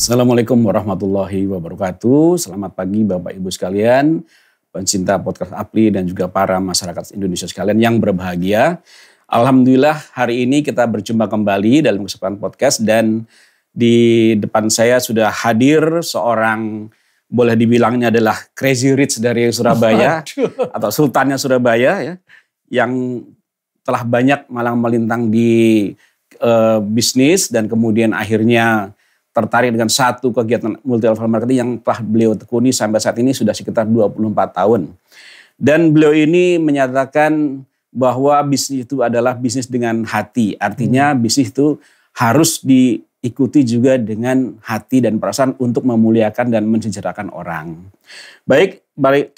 Assalamualaikum warahmatullahi wabarakatuh. Selamat pagi Bapak Ibu sekalian, pencinta podcast Apli dan juga para masyarakat Indonesia sekalian yang berbahagia. Alhamdulillah hari ini kita berjumpa kembali dalam kesempatan podcast dan di depan saya sudah hadir seorang boleh dibilangnya adalah Crazy Rich dari Surabaya atau Sultannya Surabaya ya, yang telah banyak malang melintang di bisnis dan kemudian akhirnya tertarik dengan satu kegiatan multi level marketing yang telah beliau tekuni sampai saat ini sudah sekitar 24 tahun. Dan beliau ini menyatakan bahwa bisnis itu adalah bisnis dengan hati. Artinya bisnis itu harus diikuti juga dengan hati dan perasaan untuk memuliakan dan mensejahterakan orang. Baik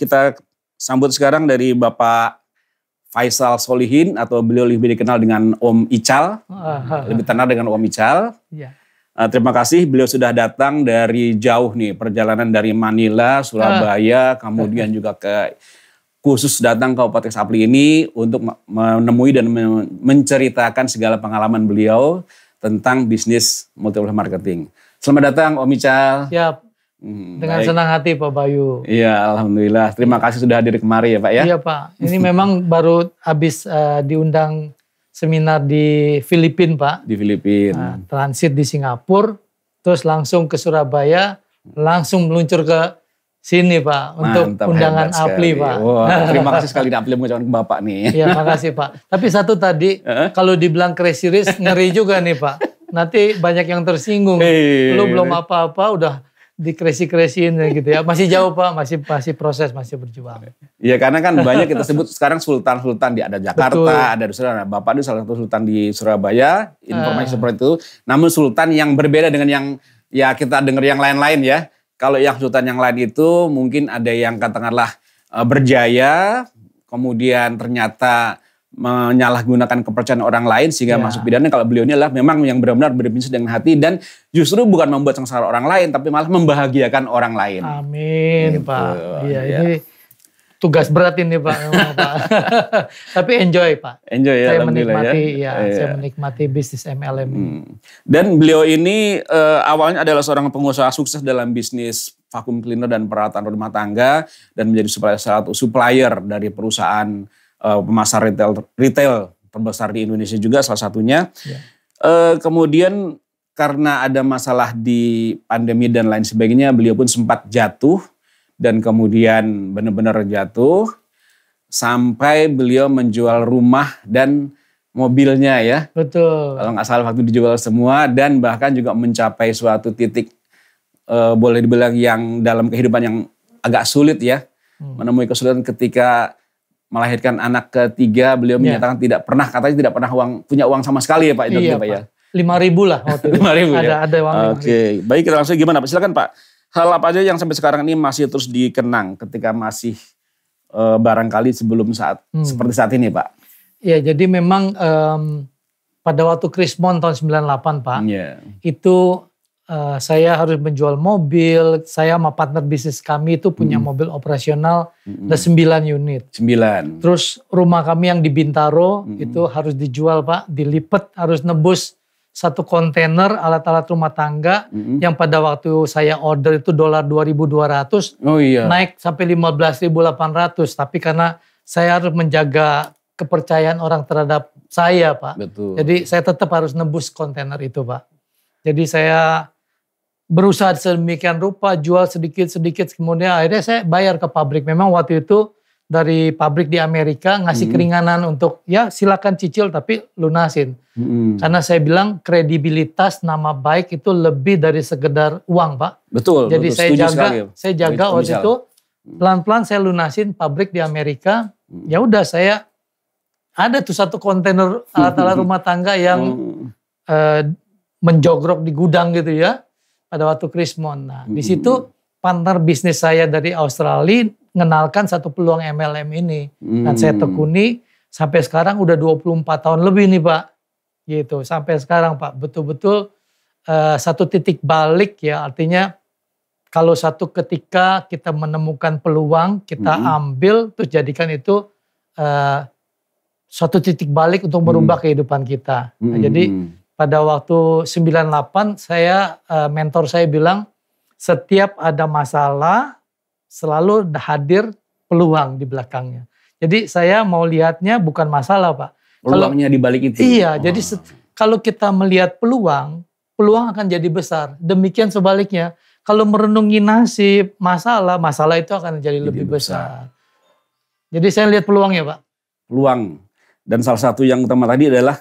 kita sambut sekarang dari Bapak Faisal Solihin atau beliau lebih dikenal dengan Om Ical. Lebih tenar dengan Om Ical. Ya. Terima kasih beliau sudah datang dari jauh nih, perjalanan dari Manila, Surabaya, kemudian juga khusus datang ke podcast Apli ini untuk menemui dan menceritakan segala pengalaman beliau tentang bisnis multi level marketing. Selamat datang Om Ical. Siap, dengan senang hati Pak Bayu. Iya, alhamdulillah. Terima kasih sudah hadir kemari ya Pak ya. Iya Pak, ini memang baru habis diundang seminar di Filipina Pak. Di Filipina. Nah, transit di Singapura, terus langsung ke Surabaya, langsung meluncur ke sini Pak. Untuk undangan Apli Pak. Wah, terima kasih sekali Apli mengucapkan ke Bapak nih. Iya makasih Pak. Tapi satu tadi, kalau dibilang Crazy Rich ngeri juga nih Pak. Nanti banyak yang tersinggung. Lu belum apa-apa udah di-crazy-crazyin gitu ya. Masih jauh Pak, masih proses, masih berjuang. Iya karena kan banyak kita sebut sekarang sultan-sultan ada Jakarta, betul. Ada di Surabaya. Bapak itu salah satu sultan di Surabaya, informasi seperti itu. Namun sultan yang berbeda dengan yang ya kita dengar yang lain-lain ya. Kalau yang sultan yang lain itu mungkin ada yang katakanlah berjaya, kemudian ternyata menyalahgunakan kepercayaan orang lain sehingga masuk pidana. Kalau beliau ini adalah memang yang benar-benar berbisnis dengan hati dan justru bukan membuat sengsara orang lain tapi malah membahagiakan orang lain. Amin gitu, Pak. Iya ini tugas berat ini Pak. Memang, Pak. Tapi enjoy Pak. Enjoy ya. Saya menikmati saya menikmati bisnis MLM ini. Dan beliau ini awalnya adalah seorang pengusaha sukses dalam bisnis vacuum cleaner dan peralatan rumah tangga dan menjadi salah satu supplier dari perusahaan pemasar retail terbesar di Indonesia juga salah satunya. Kemudian karena ada masalah di pandemi dan lain sebagainya, beliau pun sempat jatuh dan kemudian benar-benar jatuh sampai beliau menjual rumah dan mobilnya ya. Betul. Kalau nggak salah waktu dijual semua dan bahkan juga mencapai suatu titik boleh dibilang yang dalam kehidupan yang agak sulit ya. Menemui kesulitan ketika melahirkan anak ketiga, beliau menyatakan katanya tidak pernah punya uang sama sekali ya Pak. Iya Pak. Ya? 5.000 lah waktu itu. 5.000 ya? Ada uang. Oke, baik kita langsung gimana Pak? Silakan Pak. Hal apa aja yang sampai sekarang ini masih terus dikenang ketika masih barangkali sebelum seperti saat ini Pak? Iya, jadi memang pada waktu Krismon tahun 98 Pak, itu saya harus menjual mobil, saya sama partner bisnis kami itu punya mobil operasional ada 9 unit. 9. Terus rumah kami yang di Bintaro itu harus dijual Pak, dilipet harus nebus 1 kontainer alat-alat rumah tangga yang pada waktu saya order itu $2.200 naik sampai 15.800. Tapi karena saya harus menjaga kepercayaan orang terhadap saya Pak. Betul. Jadi saya tetap harus nebus kontainer itu Pak. Jadi saya berusaha sedemikian rupa, jual sedikit-sedikit, kemudian akhirnya saya bayar ke pabrik. Memang waktu itu dari pabrik di Amerika ngasih keringanan untuk ya silakan cicil tapi lunasin. Karena saya bilang kredibilitas nama baik itu lebih dari sekedar uang Pak. Betul. Jadi saya jaga waktu itu pelan-pelan saya lunasin pabrik di Amerika. Ya udah saya ada tuh 1 kontainer alat-alat rumah tangga yang menjogrok di gudang gitu ya. Pada waktu Krismon. Nah, di situ partner bisnis saya dari Australia mengenalkan satu peluang MLM ini. Dan saya tekuni sampai sekarang udah 24 tahun lebih nih Pak. Gitu, sampai sekarang Pak. Betul-betul satu titik balik ya. Artinya kalau satu ketika kita menemukan peluang, kita ambil terus jadikan itu suatu titik balik untuk merubah kehidupan kita. Nah, jadi pada waktu 98 mentor saya bilang setiap ada masalah selalu hadir peluang di belakangnya. Jadi saya mau lihatnya bukan masalah Pak. Peluangnya di balik itu. Iya, jadi kalau kita melihat peluang akan jadi besar. Demikian sebaliknya, kalau merenungi nasib, masalah itu akan jadi lebih besar. Jadi saya lihat peluangnya Pak. Peluang. Dan salah satu yang utama tadi adalah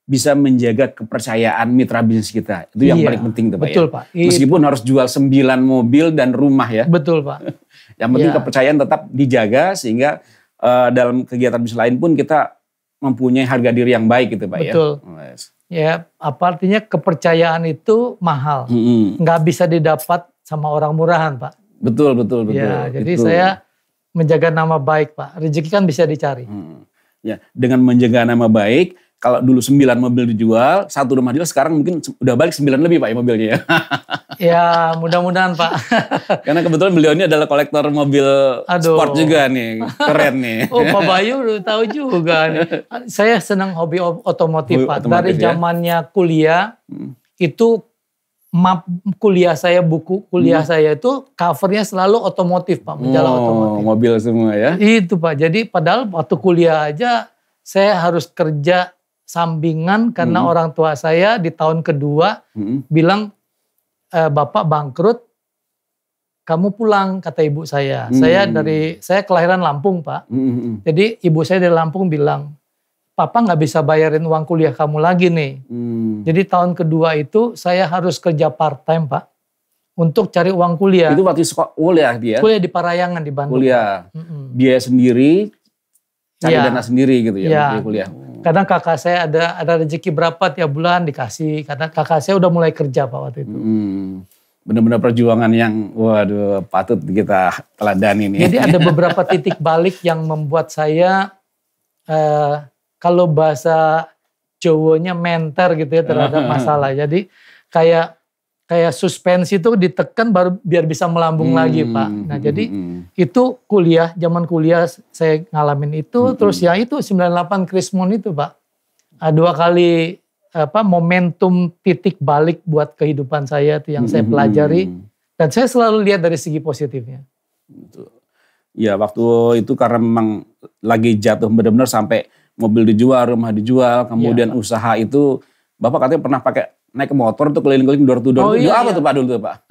bisa menjaga kepercayaan mitra bisnis kita. Itu yang paling penting tuh Pak. Betul Pak. Meskipun harus jual 9 mobil dan rumah ya. Betul Pak. Yang penting kepercayaan tetap dijaga sehingga dalam kegiatan bisnis lain pun kita mempunyai harga diri yang baik gitu Pak. Betul. Ya, apa artinya kepercayaan itu mahal. Nggak bisa didapat sama orang murahan Pak. Betul. Ya, jadi saya menjaga nama baik Pak. Rezeki kan bisa dicari. Ya, dengan menjaga nama baik, kalau dulu 9 mobil dijual, 1 rumah dijual, sekarang mungkin udah balik 9 lebih Pak ya mobilnya ya. Ya mudah-mudahan Pak. Karena kebetulan beliau ini adalah kolektor mobil sport juga nih, keren nih. Oh Pak Bayu udah tahu juga nih. Saya senang hobi otomotif Pak. Dari zamannya kuliah, itu map kuliah saya, buku kuliah saya itu covernya selalu otomotif Pak, majalah otomotif. Mobil semua ya. Itu Pak, jadi padahal waktu kuliah aja saya harus kerja sampingan karena orang tua saya di tahun kedua bilang Bapak bangkrut, kamu pulang kata ibu saya. Saya kelahiran Lampung Pak. Jadi ibu saya dari Lampung bilang, Papa nggak bisa bayarin uang kuliah kamu lagi nih. Jadi tahun kedua itu saya harus kerja part time Pak untuk cari uang kuliah. Itu waktu sekolah kuliah dia? Kuliah di Parayangan di Bandung. Kuliah, biaya sendiri, cari dana sendiri gitu ya, kuliah. Kadang kakak saya ada rezeki berapa tiap bulan dikasih. Karena kakak saya udah mulai kerja Pak waktu itu. Benar-benar perjuangan yang waduh patut kita teladani nih. Jadi ada beberapa titik balik yang membuat saya kalau bahasa Jawanya menter gitu ya terhadap masalah. Jadi kayak suspensi itu ditekan baru biar bisa melambung lagi Pak. Nah jadi itu zaman kuliah saya ngalamin itu. Terus ya itu 98 Krismon itu Pak. 2 kali momentum titik balik buat kehidupan saya itu yang saya pelajari. Dan saya selalu lihat dari segi positifnya. Ya waktu itu karena memang lagi jatuh benar-benar sampai mobil dijual, rumah dijual. Kemudian usaha itu Bapak katanya pernah pakai naik motor tuh keliling-keliling door to door. Apa tuh Pak dulu tuh Pak?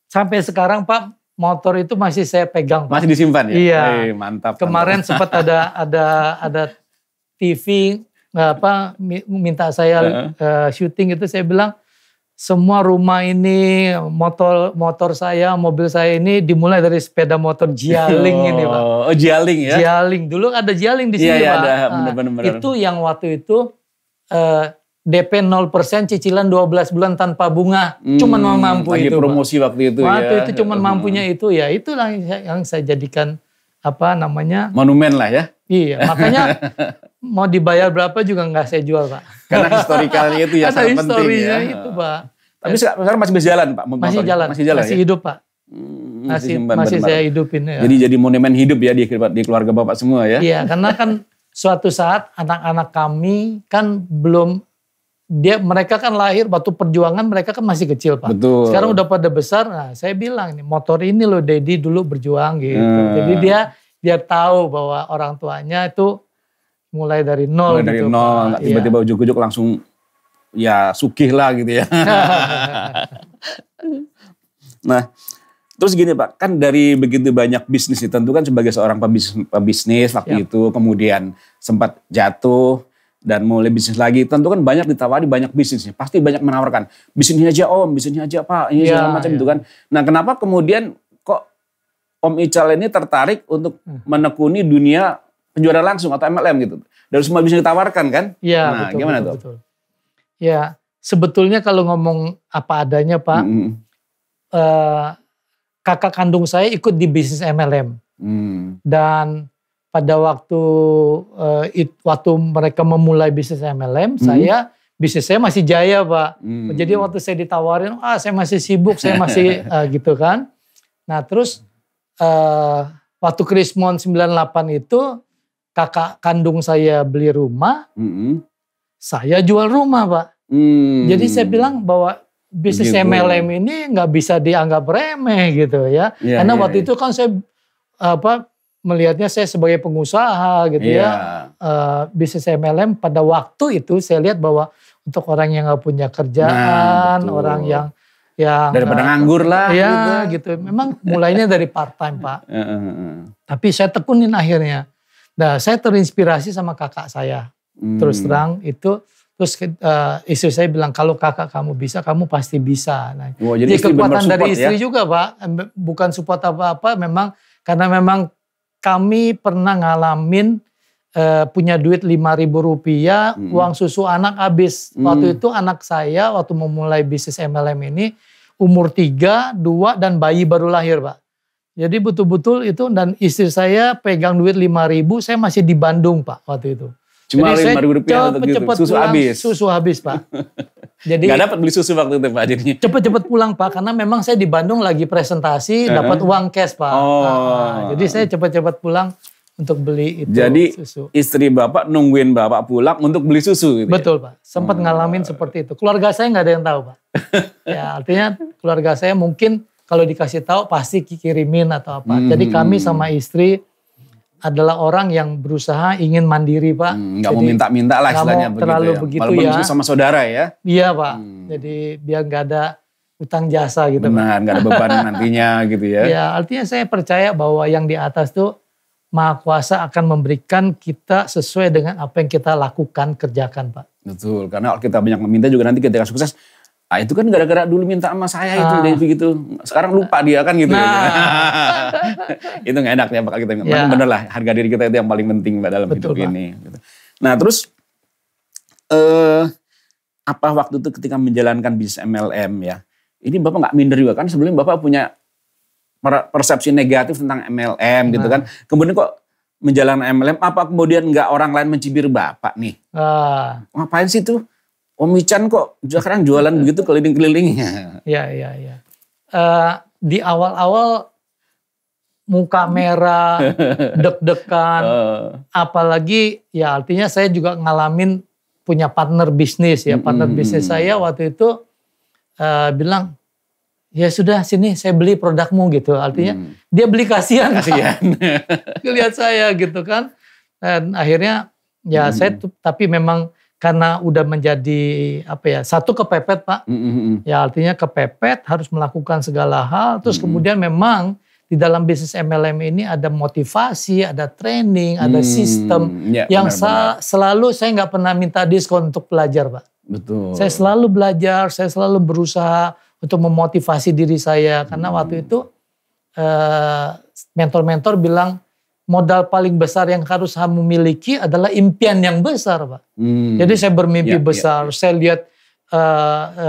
Sampai sekarang Pak motor itu masih saya pegang Pak. Masih disimpan ya? Iya. Mantap. Kemarin sempat ada TV minta saya syuting itu, saya bilang semua rumah ini motor saya, mobil saya ini dimulai dari sepeda motor Jialing ini Pak. Oh Jialing ya? Jialing. Dulu ada Jialing di sini Pak. Iya ada benar-benar. Itu yang waktu itu DP 0% cicilan 12 bulan tanpa bunga. Cuman mampu lagi itu. Promosi Pak. waktu itu waktu itu cuman mampunya itu ya. Itulah yang saya jadikan monumen lah ya. Iya, makanya mau dibayar berapa juga nggak saya jual Pak. Karena historikalnya itu ya sangat penting ya. Historinya itu Pak. Tapi sekarang masih bisa jalan Pak? Masih jalan. Masih hidup Pak. Masih saya hidupin ya. Jadi monumen hidup ya di keluarga Bapak semua ya. Iya, karena kan suatu saat anak-anak kami kan mereka kan lahir, waktu perjuangan mereka kan masih kecil Pak. Betul. Sekarang udah pada besar, nah saya bilang nih motor ini loh Daddy dulu berjuang gitu. Jadi dia tahu bahwa orang tuanya itu mulai dari nol. Mulai dari nol, tiba-tiba ujuk-ujuk langsung ya sugih lah gitu ya. Nah terus gini Pak, kan dari begitu banyak bisnis tentu kan sebagai seorang pebisnis waktu itu kemudian sempat jatuh. Dan mulai bisnis lagi, tentu kan banyak ditawari banyak bisnisnya. Pasti banyak menawarkan, bisnisnya aja Om, bisnisnya aja Pak, ini segala macam itu kan. Nah kenapa kemudian kok Om Ical ini tertarik untuk menekuni dunia penjualan langsung atau MLM gitu. Dari semua bisnis ditawarkan kan. Iya nah, betul. Gimana betul, tuh? Betul. Ya sebetulnya kalau ngomong apa adanya Pak, kakak kandung saya ikut di bisnis MLM. Dan pada waktu mereka memulai bisnis MLM, bisnis saya masih jaya Pak. Jadi waktu saya ditawarin, saya masih sibuk, saya masih gitu kan. Nah terus waktu Krismon 98 itu kakak kandung saya beli rumah, saya jual rumah Pak. Jadi saya bilang bahwa bisnis MLM ini nggak bisa dianggap remeh gitu ya. Karena waktu itu kan saya melihatnya saya sebagai pengusaha gitu ya. Bisnis MLM pada waktu itu saya lihat bahwa untuk orang yang nggak punya kerjaan, orang yang daripada nganggur lah. Gitu. Memang mulainya dari part time Pak. Tapi saya tekunin akhirnya. Nah saya terinspirasi sama kakak saya. Terus terang itu. Terus istri saya bilang kalau kakak kamu bisa, kamu pasti bisa. Nah, jadi kekuatan dari istri juga Pak, bukan support apa-apa, memang karena memang kami pernah ngalamin punya duit Rp5.000, uang susu anak habis. Waktu itu anak saya waktu memulai bisnis MLM ini umur 3, 2 dan bayi baru lahir Pak. Jadi betul-betul itu dan istri saya pegang duit Rp5.000, saya masih di Bandung Pak waktu itu. Cuma Rp5.000 untuk gitu. Susu habis Pak. Jadi nggak dapat beli susu waktu itu Pak jadinya. Cepet-cepet pulang Pak karena memang saya di Bandung lagi presentasi dapat uang cash Pak. Jadi saya cepet-cepet pulang untuk beli itu. Jadi susu. Istri Bapak nungguin Bapak pulang untuk beli susu gitu. Betul Pak. Sempat ngalamin seperti itu. Keluarga saya nggak ada yang tahu Pak. Ya artinya keluarga saya mungkin kalau dikasih tahu pasti kirimin atau apa. Jadi kami sama istri adalah orang yang berusaha ingin mandiri Pak. Nggak mau minta-minta lah istilahnya begitu terlalu ya. Begitu walaupun sama saudara ya. Iya Pak. Jadi biar nggak ada utang jasa gitu. Benar, nggak ada beban nantinya gitu ya. Ya artinya saya percaya bahwa yang di atas tuh Maha Kuasa akan memberikan kita sesuai dengan apa yang kita lakukan, kerjakan Pak. Betul, karena kalau kita banyak meminta juga nanti ketika sukses, itu kan gara-gara dulu minta sama saya itu dari begitu. Sekarang lupa dia kan gitu ya. Itu gak enak ya Pak kita. Bener lah, harga diri kita itu yang paling penting Pak dalam hidup ini. Nah terus, apa waktu itu ketika menjalankan bisnis MLM ya, ini Bapak gak minder juga kan sebelumnya Bapak punya persepsi negatif tentang MLM gitu kan. Kemudian kok menjalankan MLM, apa kemudian gak orang lain mencibir Bapak nih? Ngapain sih tuh? Om Ican kok sekarang jualan begitu keliling-keliling? Iya. Di awal-awal muka merah, deg-degan, apalagi ya artinya saya juga ngalamin punya partner bisnis ya. Partner bisnis saya waktu itu bilang, ya sudah sini saya beli produkmu gitu. Artinya dia beli kasihan. Lihat saya gitu kan. Dan akhirnya ya saya tapi memang karena udah menjadi satu kepepet Pak. Ya artinya kepepet harus melakukan segala hal. Terus kemudian memang di dalam bisnis MLM ini ada motivasi, ada training, ada sistem yang selalu saya nggak pernah minta diskon untuk belajar Pak. Betul. Saya selalu belajar, saya selalu berusaha untuk memotivasi diri saya. Karena waktu itu mentor-mentor bilang, modal paling besar yang harus kamu miliki adalah impian yang besar Pak. Jadi saya bermimpi besar, saya lihat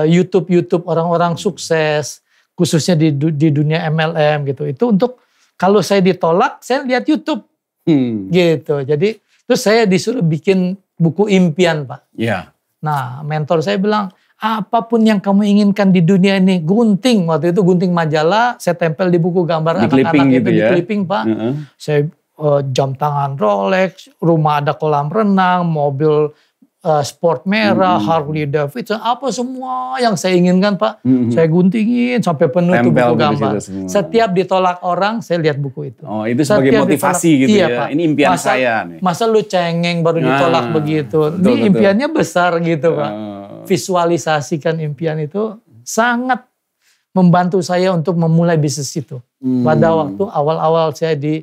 YouTube orang-orang sukses, khususnya di dunia MLM gitu. Itu untuk kalau saya ditolak, saya lihat YouTube gitu. Jadi terus saya disuruh bikin buku impian Pak. Nah mentor saya bilang, apapun yang kamu inginkan di dunia ini, gunting. Waktu itu gunting majalah, saya tempel di buku gambar anak-anak gitu itu, ya? di clipping Pak. Saya jam tangan Rolex, rumah ada kolam renang, mobil sport merah, Harley Davidson, apa semua yang saya inginkan Pak. Saya guntingin sampai penuh tuh buku gambar. Setiap ditolak orang, saya lihat buku itu. Oh itu sebagai motivasi gitu ya. Pak. Ini impian saya nih. Masa lu cengeng baru ditolak begitu. Ini impiannya besar gitu Pak. Visualisasikan impian itu sangat membantu saya untuk memulai bisnis itu. Pada waktu awal-awal saya di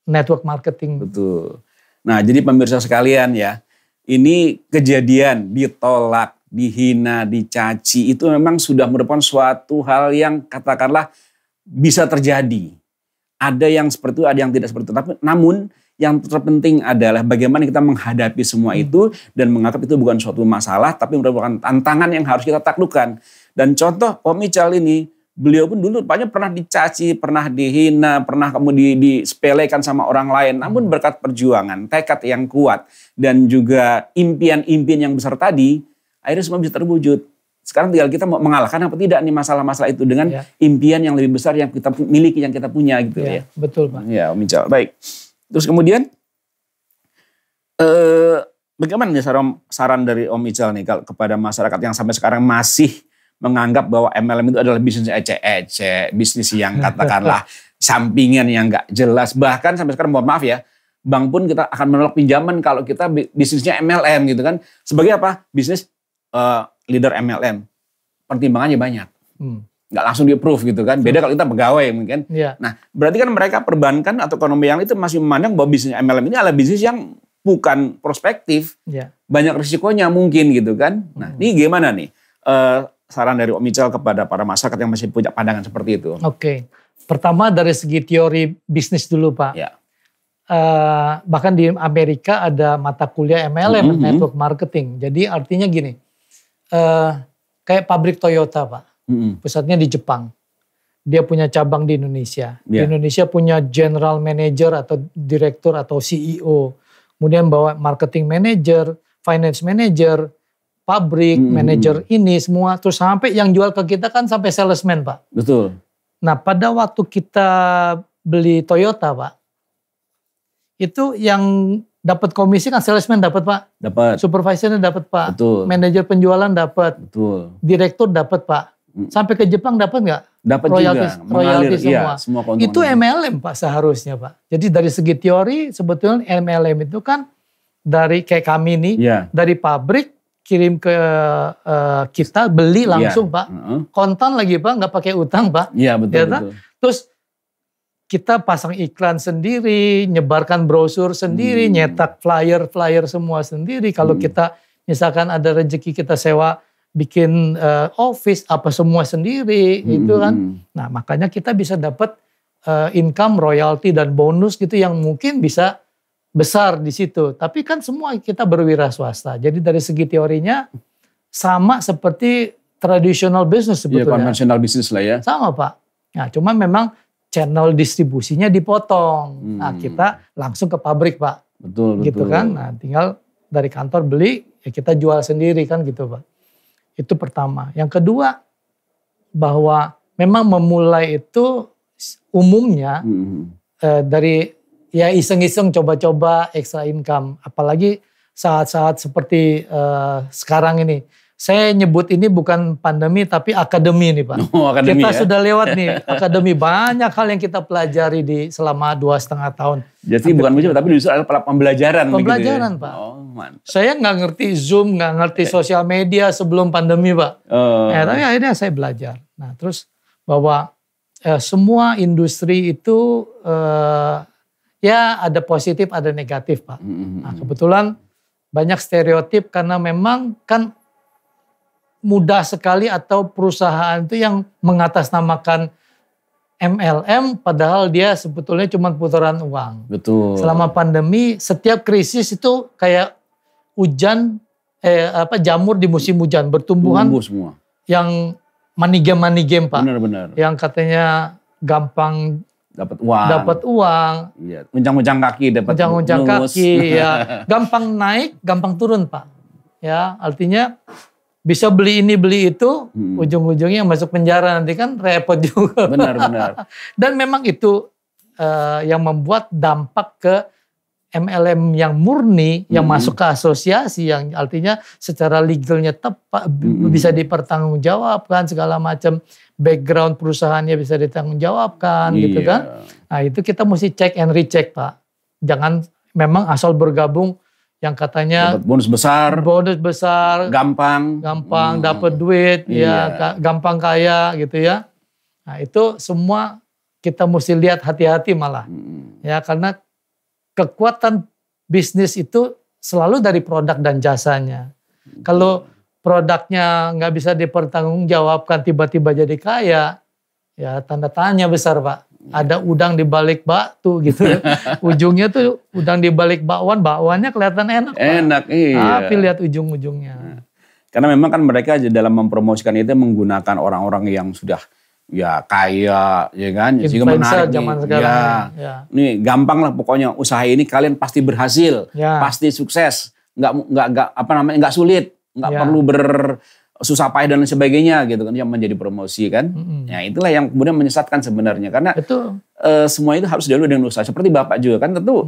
network marketing. Betul. Nah jadi pemirsa sekalian ya, ini kejadian ditolak, dihina, dicaci itu memang sudah merupakan suatu hal yang katakanlah bisa terjadi. Ada yang seperti itu, ada yang tidak seperti itu. Tapi namun yang terpenting adalah bagaimana kita menghadapi semua itu dan menganggap itu bukan suatu masalah, tapi merupakan tantangan yang harus kita taklukkan. Dan contoh Om Ical ini, beliau pun dulu rupanya pernah dicaci, pernah dihina, pernah kemudian disepelekan sama orang lain. Namun berkat perjuangan, tekad yang kuat, dan juga impian-impian yang besar tadi, akhirnya semua bisa terwujud. Sekarang tinggal kita mau mengalahkan apa tidak nih masalah-masalah itu dengan impian yang lebih besar yang kita miliki, yang kita punya gitu ya. Betul Pak. Ya Om Ical, baik. Terus kemudian Bagaimana nih saran dari Om Ical nih kepada masyarakat yang sampai sekarang masih menganggap bahwa MLM itu adalah bisnis ecek-ecek, bisnis yang katakanlah sampingan yang nggak jelas. Bahkan sampai sekarang mohon maaf ya, bank pun kita akan menolak pinjaman kalau kita bisnisnya MLM gitu kan. Sebagai apa? Bisnis leader MLM. Pertimbangannya banyak. Nggak langsung di-approve gitu kan. Beda kalau kita pegawai mungkin. Yeah. Nah berarti kan mereka perbankan atau ekonomi yang itu masih memandang bahwa bisnis MLM ini adalah bisnis yang bukan prospektif, banyak risikonya mungkin gitu kan. Nah ini gimana nih saran dari Om Ical kepada para masyarakat yang masih punya pandangan seperti itu? Oke. Pertama dari segi teori bisnis dulu Pak. Ya. Bahkan di Amerika ada mata kuliah MLM, Network Marketing. Jadi artinya gini, kayak pabrik Toyota Pak, pusatnya di Jepang. Dia punya cabang di Indonesia. Di Indonesia punya general manager atau direktur atau CEO. Kemudian bawa marketing manager, finance manager, pabrik, manager ini semua. Terus sampai yang jual ke kita kan sampai salesman Pak. Betul. Nah pada waktu kita beli Toyota Pak, itu yang dapat komisi kan salesman dapat Pak. Dapat. Supervisornya dapat Pak. Betul. Manajer penjualan dapat. Betul. Direktur dapat Pak. Sampai ke Jepang dapat nggak? Dapat juga. Royalti semua. Iya, semua itu MLM Pak seharusnya Pak. Jadi dari segi teori sebetulnya MLM itu kan dari kayak kami nih, dari pabrik kirim ke kita beli langsung Pak. Kontan lagi Pak, nggak pakai utang Pak. Iya betul, betul. Terus kita pasang iklan sendiri, nyebarkan brosur sendiri, nyetak flyer semua sendiri. Kalau kita misalkan ada rezeki kita sewa bikin office apa semua sendiri itu kan. Nah makanya kita bisa dapat income, royalti dan bonus gitu yang mungkin bisa besar di situ. Tapi kan semua kita berwira swasta. Jadi dari segi teorinya sama seperti traditional business sebetulnya. Konvensional bisnis lah ya. Sama Pak. Nah cuma memang channel distribusinya dipotong. Nah kita langsung ke pabrik Pak. Betul. Gitu kan. Nah tinggal dari kantor beli ya kita jual sendiri kan gitu Pak. Itu pertama. Yang kedua, bahwa memang memulai itu umumnya dari ya iseng-iseng coba-coba extra income. Apalagi saat-saat seperti sekarang ini. Saya nyebut ini bukan pandemi tapi akademi nih Pak. Oh, akademi, kita ya? sudah lewat nih akademi. Banyak hal yang kita pelajari selama 2,5 tahun. Jadi bukan mencoba tapi justru adalah pembelajaran. Pembelajaran gitu ya? Pak. Oh, mantap. Saya nggak ngerti Zoom, nggak ngerti sosial media sebelum pandemi Pak. Tapi akhirnya saya belajar. Nah terus bahwa semua industri itu ya ada positif ada negatif Pak. Nah kebetulan banyak stereotip karena memang kan mudah sekali atau perusahaan itu yang mengatasnamakan MLM padahal dia sebetulnya cuma putaran uang. Betul. Selama pandemi setiap krisis itu kayak hujan jamur di musim hujan bertumbuhan semua. Yang money game Pak. Benar. Yang katanya gampang dapat uang. Iya, uncang-uncang kaki dapat. Uncang-uncang kaki ya. Gampang naik, gampang turun Pak. Ya, artinya bisa beli ini beli itu, ujung-ujungnya masuk penjara nanti kan repot juga. Benar. Dan memang itu yang membuat dampak ke MLM yang murni, yang masuk ke asosiasi, yang artinya secara legalnya tepat, bisa dipertanggungjawabkan segala macam, background perusahaannya bisa ditanggungjawabkan gitu kan. Nah itu kita mesti check and recheck Pak. Jangan memang asal bergabung yang katanya bonus besar, gampang dapat duit, ya gampang kaya gitu ya. Nah itu semua kita mesti lihat hati-hati malah, ya karena kekuatan bisnis itu selalu dari produk dan jasanya. Kalau produknya nggak bisa dipertanggungjawabkan tiba-tiba jadi kaya, ya tanda tanya besar Pak. Ada udang di balik batu gitu. Ujungnya tuh udang di balik bakwan, bakwannya kelihatan enak. Enak, Pak. Iya. Tapi lihat ujung-ujungnya. Karena memang kan mereka dalam mempromosikan itu menggunakan orang-orang yang sudah ya kaya, ya kan? Sehingga menarik zaman sekarang. Ya. Nih gampang lah pokoknya usaha ini kalian pasti berhasil, pasti sukses, nggak sulit, nggak perlu susah payah dan lain sebagainya gitu kan, yang menjadi promosi kan. Ya itulah yang kemudian menyesatkan sebenarnya karena semua itu harus dulu dengan usaha. Seperti Bapak juga kan tentu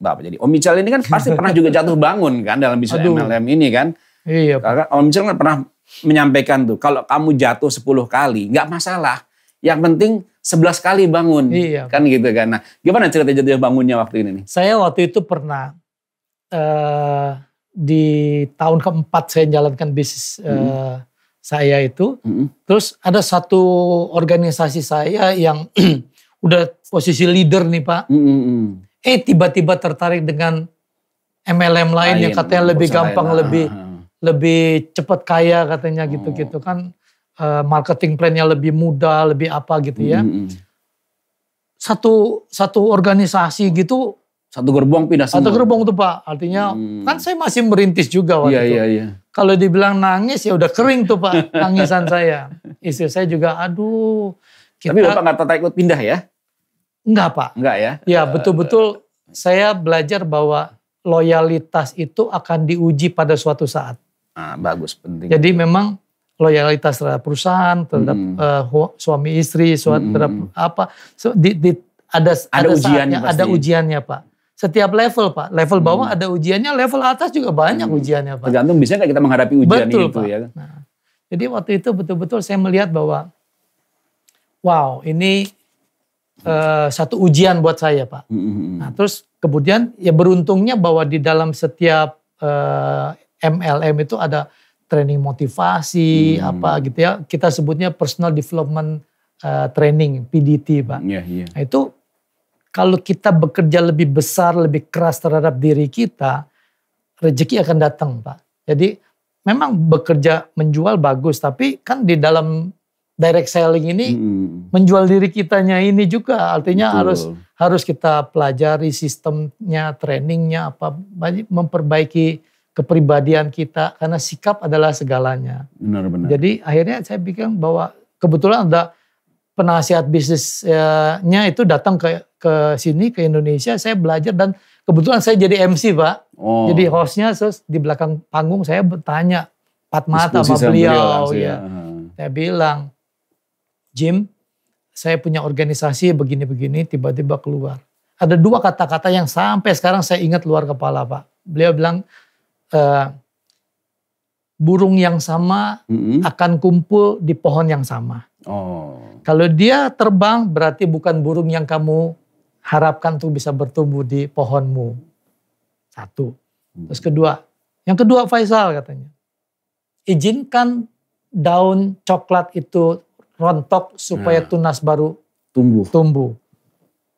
Bapak jadi Om Michal ini kan pasti pernah juga jatuh bangun kan dalam bisnis MLM ini kan. Iya. Karena Om Michal kan pernah menyampaikan tuh, kalau kamu jatuh 10 kali nggak masalah. Yang penting 11 kali bangun. Iya. Kan gitu kan. Nah, gimana cerita jatuh bangunnya waktu ini nih? Saya waktu itu pernah di tahun keempat saya jalankan bisnis saya itu. Terus ada satu organisasi saya yang udah posisi leader nih Pak. Tiba-tiba tertarik dengan MLM lain yang katanya lebih gampang, lebih cepat kaya katanya gitu-gitu kan. Marketing plan-nya lebih mudah, lebih apa gitu ya. Satu organisasi gitu. Satu gerbong pindah semua. Satu gerbong tuh Pak. Artinya kan saya masih merintis juga waktu itu. Iya. Kalau dibilang nangis ya udah kering tuh Pak tangisan saya. Istri saya juga aduh. Tapi Bapak gak tertarik ikut pindah ya? Enggak Pak. Enggak ya? Ya betul-betul saya belajar bahwa loyalitas itu akan diuji pada suatu saat. Bagus, penting. Jadi memang loyalitas terhadap perusahaan, terhadap suami istri, terhadap apa. Ada ujiannya pasti. Ada ujiannya Pak. Setiap level Pak. Level bawah ada ujiannya, level atas juga banyak ujiannya Pak. Tergantung bisa nggak kita menghadapi ujian itu Pak. Ya. Nah, jadi waktu itu betul-betul saya melihat bahwa wow ini satu ujian buat saya Pak. Nah terus kemudian ya beruntungnya bahwa di dalam setiap MLM itu ada training motivasi apa gitu ya. Kita sebutnya personal development training PDT Pak. Nah itu kalau kita bekerja lebih besar, lebih keras terhadap diri kita, rezeki akan datang Pak. Jadi memang bekerja menjual bagus, tapi kan di dalam direct selling ini menjual diri kitanya ini juga artinya harus kita pelajari sistemnya, trainingnya apa, memperbaiki kepribadian kita karena sikap adalah segalanya. Benar-benar. Jadi akhirnya saya pikir bahwa kebetulan ada penasihat bisnisnya itu datang ke sini ke Indonesia, saya belajar dan kebetulan saya jadi MC Pak. Jadi hostnya terus di belakang panggung saya bertanya empat mata sama beliau ya. Saya bilang, Jim, saya punya organisasi begini-begini, tiba-tiba keluar. Ada dua kata-kata yang sampai sekarang saya ingat luar kepala Pak. Beliau bilang, burung yang sama akan kumpul di pohon yang sama. Kalau dia terbang berarti bukan burung yang kamu harapkan tuh bisa bertumbuh di pohonmu. Satu. Terus yang kedua Faisal katanya, izinkan daun coklat itu rontok supaya tunas baru tumbuh.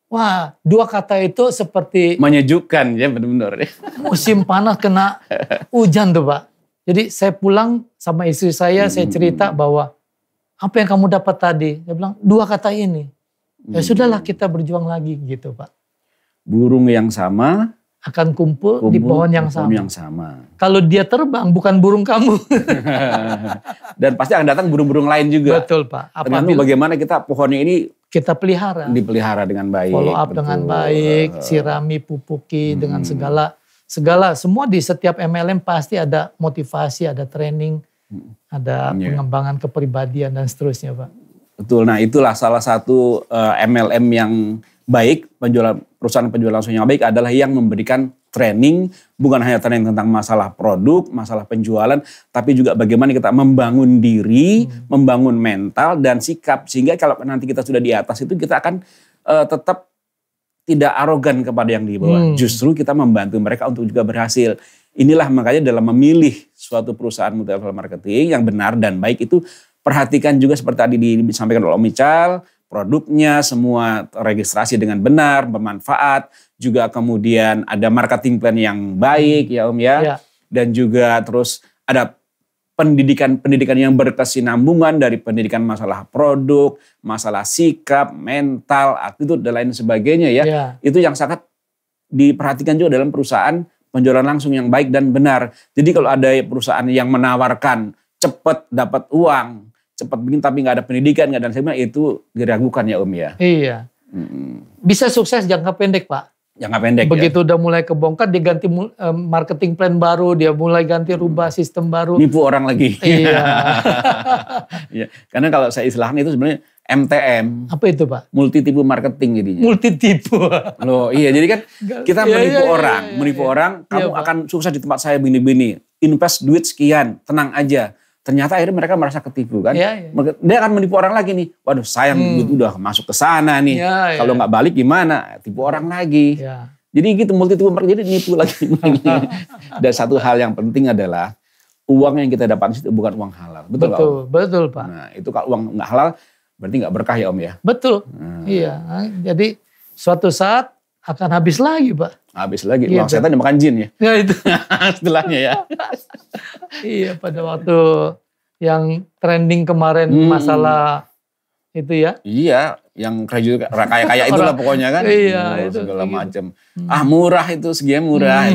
Wah, dua kata itu seperti menyejukkan ya benar-benar. Musim panas kena hujan tuh Pak. Jadi saya pulang sama istri saya cerita bahwa apa yang kamu dapat tadi? Dia bilang dua kata ini. Ya sudahlah kita berjuang lagi gitu Pak. Burung yang sama akan kumpul di pohon yang sama. Kalau dia terbang bukan burung kamu. Dan pasti akan datang burung-burung lain juga. Betul Pak. Tergantung bagaimana kita pohonnya ini kita pelihara. Dipelihara dengan baik. Follow up dengan baik, sirami, pupuki dengan segala semua di setiap MLM pasti ada motivasi, ada training, ada pengembangan kepribadian dan seterusnya Pak. Betul, nah itulah salah satu MLM yang baik, perusahaan penjualan langsung yang baik adalah yang memberikan training, bukan hanya training tentang masalah produk, masalah penjualan, tapi juga bagaimana kita membangun diri, membangun mental dan sikap. Sehingga kalau nanti kita sudah di atas itu kita akan tetap tidak arogan kepada yang di bawah. Justru kita membantu mereka untuk juga berhasil. Inilah makanya dalam memilih suatu perusahaan multi level marketing yang benar dan baik itu perhatikan juga seperti tadi disampaikan oleh Om Michal, produknya semua registrasi dengan benar, bermanfaat, juga kemudian ada marketing plan yang baik ya Om ya. Dan juga terus ada pendidikan yang berkesinambungan dari pendidikan masalah produk, masalah sikap, mental, attitude dan lain sebagainya ya. Itu yang sangat diperhatikan juga dalam perusahaan penjualan langsung yang baik dan benar. Jadi kalau ada perusahaan yang menawarkan cepat dapat uang, cepat bikin tapi nggak ada pendidikan, nggak ada sebagainya, itu diragukan ya Om ya. Iya. Bisa sukses jangka pendek Pak. Jangka pendek. Begitu udah mulai kebongkar, dia ganti marketing plan baru, dia mulai ganti rubah sistem baru. Nipu orang lagi. Iya. Iya. Karena kalau saya istilahkan itu sebenarnya MTM. Apa itu Pak? Multi tipu marketing jadinya. Multi tipu. Loh iya jadi kan kita menipu orang. Kamu akan sukses di tempat saya begini-begini. Invest duit sekian, tenang aja. Ternyata akhirnya mereka merasa ketipu kan. Dia akan menipu orang lagi nih. Waduh sayang duit udah masuk ke sana nih. Kalau nggak balik gimana? Tipu orang lagi. Jadi gitu multi tipu marketing, jadi nipu lagi. Dan satu hal yang penting adalah uang yang kita dapat itu bukan uang halal. Betul Pak. Nah itu kalau uang nggak halal berarti nggak berkah ya Om ya? Betul, iya. Jadi suatu saat akan habis lagi Pak. Habis lagi, uang setan dimakan jin ya? Ya itu. Setelahnya ya. Iya pada waktu yang trending kemarin masalah itu ya. Iya, yang kaya itulah pokoknya kan. Iya, itu segala macam. Murah itu, segian murah.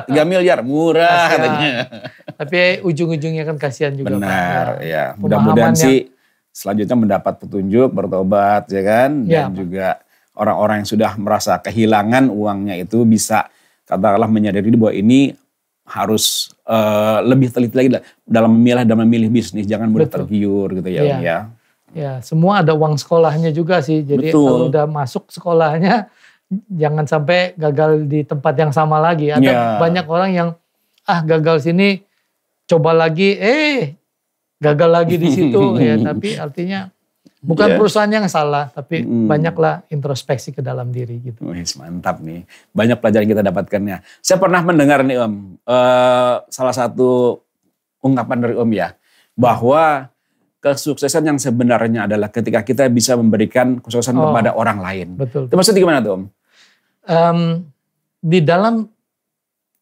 3 miliar, murah katanya. Tapi ujung-ujungnya kan kasihan juga. Benar, ya. Mudah-mudahan sih selanjutnya mendapat petunjuk, bertobat ya kan. Dan juga orang-orang yang sudah merasa kehilangan uangnya itu bisa katakanlah menyadari bahwa ini harus lebih teliti lagi dalam memilih bisnis. Jangan mudah tergiur gitu ya Om ya. Ya, semua ada uang sekolahnya juga sih. Jadi kalau udah masuk sekolahnya, jangan sampai gagal di tempat yang sama lagi. Ada banyak orang yang gagal sini, coba lagi, gagal lagi di situ. Ya, tapi artinya bukan perusahaan yang salah, tapi banyaklah introspeksi ke dalam diri gitu. Mantap nih, banyak pelajaran kita dapatkannya. Saya pernah mendengar nih Om, salah satu ungkapan dari Om ya, bahwa kesuksesan yang sebenarnya adalah ketika kita bisa memberikan kesuksesan kepada orang lain. Betul. Itu maksudnya gimana tuh Om? Di dalam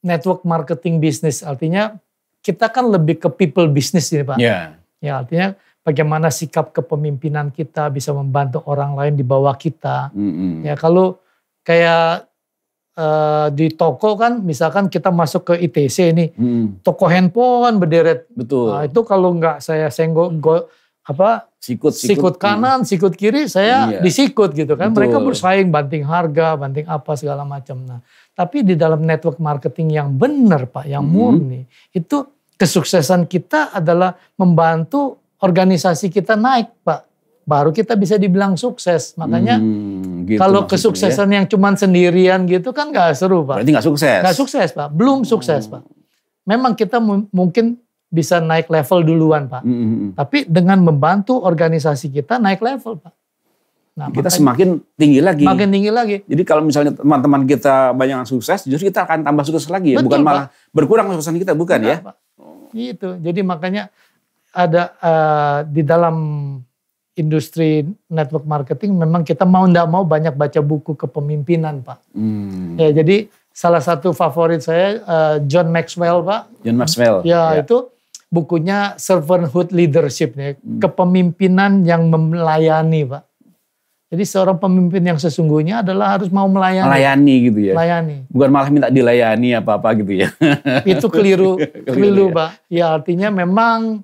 network marketing bisnis, artinya kita kan lebih ke people business ini Pak. Ya, artinya bagaimana sikap kepemimpinan kita bisa membantu orang lain di bawah kita. Ya kalau kayak di toko kan, misalkan kita masuk ke ITC ini, toko handphone berderet. Betul. Nah, itu kalau nggak saya sikut kanan, sikut kiri, saya disikut gitu kan. Betul. Mereka bersaing banting harga, banting apa segala macam. Nah, tapi di dalam network marketing yang benar Pak, yang murni, itu kesuksesan kita adalah membantu organisasi kita naik Pak. Baru kita bisa dibilang sukses. Makanya gitu kalau kesuksesan yang cuman sendirian gitu kan gak seru Pak. Berarti gak sukses? Gak sukses Pak, belum sukses Pak. Memang kita mungkin bisa naik level duluan Pak. Tapi dengan membantu organisasi kita naik level Pak. Nah, kita semakin tinggi lagi. Makin tinggi lagi. Jadi kalau misalnya teman-teman kita banyak yang sukses, justru kita akan tambah sukses lagi ya. Betul, bukan malah berkurang kesuksesan kita, bukan ya? Pak. Gitu, jadi makanya ada di dalam industri network marketing memang kita mau ndak mau banyak baca buku kepemimpinan Pak. Ya jadi salah satu favorit saya John Maxwell Pak. John Maxwell. Ya itu bukunya Servanthood Leadership nih, kepemimpinan yang melayani Pak. Jadi seorang pemimpin yang sesungguhnya adalah harus mau melayani. Melayani gitu ya. Melayani. Bukan malah minta dilayani apa-apa gitu ya. Itu keliru Pak. Ya artinya memang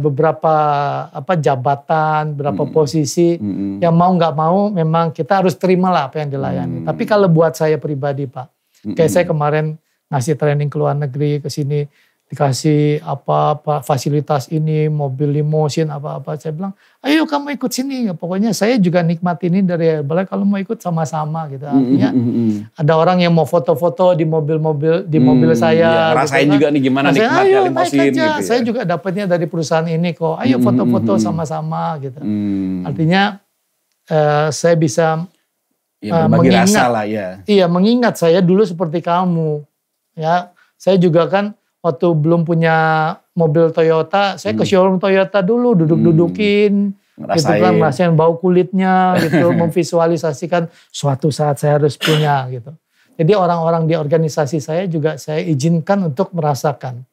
beberapa jabatan, beberapa posisi yang mau nggak mau memang kita harus terimalah apa yang dilayani. Tapi kalau buat saya pribadi Pak, kayak saya kemarin ngasih training ke luar negeri ke sini dikasih apa fasilitas ini, mobil limosin apa-apa, saya bilang, ayo kamu ikut sini. Pokoknya saya juga nikmati ini dari Herbalife, kalau mau ikut sama-sama gitu. Artinya ada orang yang mau foto-foto di mobil saya. Ya, rasain gitu, juga nih gimana nikmatnya limosin gitu ya. Saya juga dapatnya dari perusahaan ini kok. Ayo foto-foto sama-sama gitu. Artinya saya bisa mengingat rasa lah ya. Iya, mengingat saya dulu seperti kamu. Ya, saya juga kan waktu belum punya mobil Toyota, saya ke showroom Toyota dulu, duduk-dudukin, gitu kan, ngerasain bau kulitnya, gitu, memvisualisasikan suatu saat saya harus punya, gitu. Jadi orang-orang di organisasi saya juga saya izinkan untuk merasakan,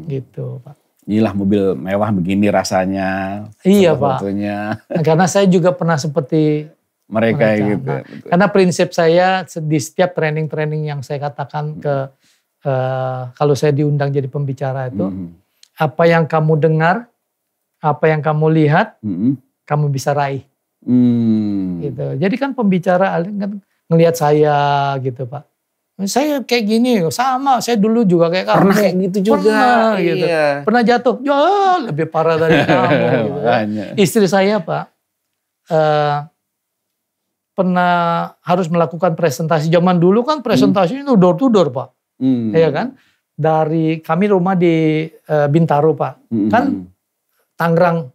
gitu, Pak. Inilah mobil mewah begini rasanya. Iya, Pak. Nah, karena saya juga pernah seperti mereka gitu. Nah, karena prinsip saya di setiap training-training yang saya katakan kalau saya diundang jadi pembicara itu, apa yang kamu dengar, apa yang kamu lihat, kamu bisa raih. Gitu. Jadi kan pembicara ngelihat saya gitu Pak. Saya kayak gini, sama. Saya dulu juga kayak kamu. Pernah kayak gitu juga. Pernah, gitu. Pernah jatuh, ya lebih parah dari kamu. Gitu. Istri saya Pak, pernah harus melakukan presentasi. Zaman dulu kan presentasinya itu door to door Pak. Iya kan? Dari kami rumah di Bintaro Pak. Kan Tangerang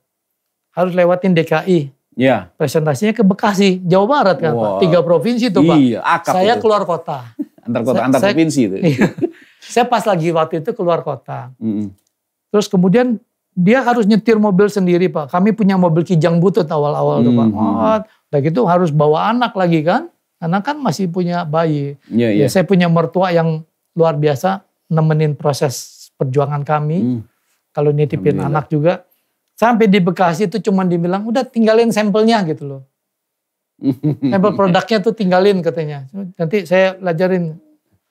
harus lewatin DKI. Iya. Presentasinya ke Bekasi, Jawa Barat kan Pak. 3 provinsi itu Pak. Iya, saya itu. keluar kota. Antar provinsi itu. Saya pas lagi waktu itu keluar kota. Terus kemudian dia harus nyetir mobil sendiri Pak. Kami punya mobil kijang butut awal-awal tuh Pak. Udah gitu harus bawa anak lagi kan. Anak kan masih punya bayi. Ya, saya punya mertua yang luar biasa nemenin proses perjuangan kami. Kalau nitipin anak juga. Sampai di Bekasi itu cuma dibilang udah tinggalin sampelnya gitu loh. Sampel produknya tuh tinggalin katanya. Nanti saya pelajarin.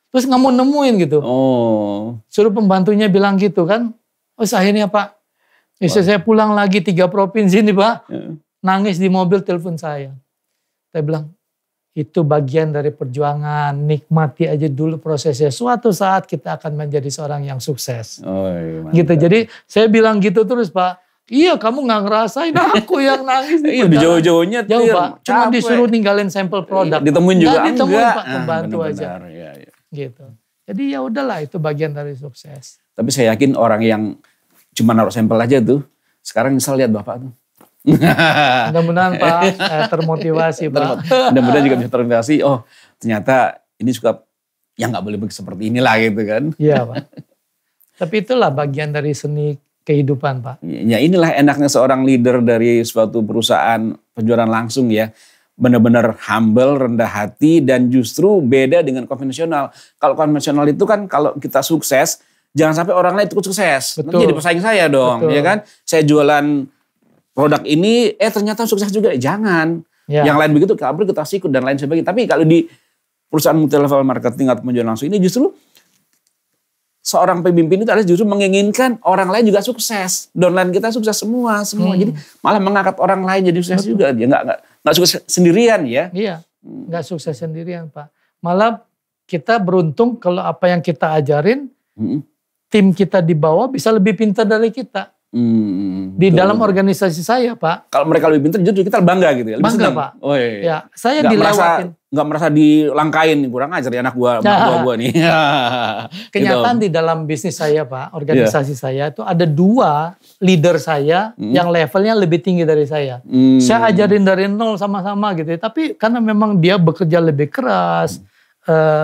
Terus nggak mau nemuin gitu. Suruh pembantunya bilang gitu kan. Akhirnya Pak. Saya pulang lagi 3 provinsi nih Pak. Nangis di mobil telepon saya. Saya bilang itu bagian dari perjuangan. Nikmati aja dulu prosesnya. Suatu saat kita akan menjadi seorang yang sukses. Gitu. Jadi saya bilang gitu terus Pak. Iya kamu gak ngerasain, aku yang nangis. Iya udah jauh-jauhnya. Jauh Pak, cuma disuruh ninggalin sampel produk. Ditemuin juga ditemuin Pak, pembantu aja. Ya. Gitu. Jadi ya udahlah itu bagian dari sukses. Tapi saya yakin orang yang cuma naruh sampel aja tuh, sekarang misal lihat Bapak tuh. Mudah-mudahan Pak termotivasi Pak. Mudah-mudahan juga bisa termotivasi, oh ternyata ini suka, ya gak boleh seperti inilah gitu kan. Iya Pak. Tapi itulah bagian dari seni kehidupan Pak. Ya inilah enaknya seorang leader dari suatu perusahaan penjualan langsung ya. Benar-benar humble, rendah hati dan justru beda dengan konvensional. Kalau konvensional itu kan kalau kita sukses, jangan sampai orang lain ikut sukses. Betul. Nanti jadi pesaing saya dong. Betul. Ya kan. Saya jualan produk ini, ternyata sukses juga. Jangan. Ya. Yang lain begitu, kabur kita sikut dan lain sebagainya. Tapi kalau di perusahaan multi level marketing atau penjualan langsung ini justru seorang pemimpin itu adalah justru menginginkan orang lain juga sukses. Downline kita sukses semua. Jadi malah mengangkat orang lain jadi sukses juga. Dia nggak sukses sendirian ya. Iya, nggak sukses sendirian Pak. Malah kita beruntung kalau apa yang kita ajarin, tim kita di bawah bisa lebih pintar dari kita. Di dalam organisasi saya Pak. Kalau mereka lebih pintar justru kita bangga gitu ya. Lebih bangga senang. Pak. Oh, iya. Ya, saya dilewatin. Nggak merasa dilangkain, kurang ajar ya anak gua nih. Kenyataan gitu. Di dalam bisnis saya Pak, organisasi saya itu ada 2 leader saya yang levelnya lebih tinggi dari saya. Saya ajarin dari nol sama-sama gitu ya. Tapi karena memang dia bekerja lebih keras,